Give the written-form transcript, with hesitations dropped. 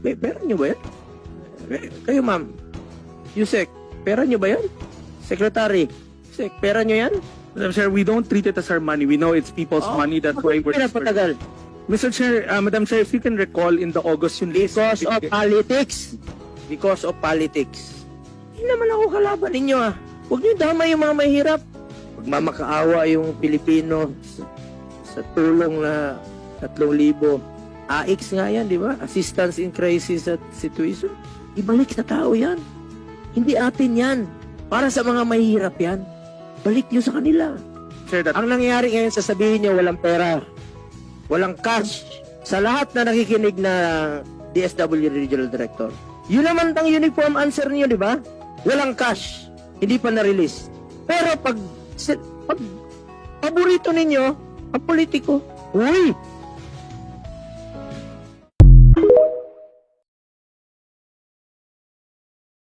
Pera nyo ba yan? Kayo, ma'am. Yusek, pera nyo ba yan? Secretary, Yusek, pera nyo yan? Madam Chair, we don't treat it as our money. We know it's people's money. That's why we're... Pinapatagal. Mr. Chair, Madam Chair, if you can recall in the August yung list... Because of politics. Because of politics. Hindi naman ako kalaban ninyo Huwag nyo damay yung mga mahirap. Magmamakaawa yung Pilipino sa tulong na 3,000. AIX nga yan, di ba? Assistance in Crisis at Situation. Ibalik sa tao yan. Hindi atin yan. Para sa mga mahirap yan. Balik nyo sa kanila. Chair, that... Ang nangyayari ngayon, sasabihin nyo, walang pera. Walang cash. Sa lahat na nakikinig na DSW Regional Director. Yun naman ang uniform answer niyo, di ba? Walang cash. Hindi pa na-release. Pero pag paborito ninyo, ang politiko, uy,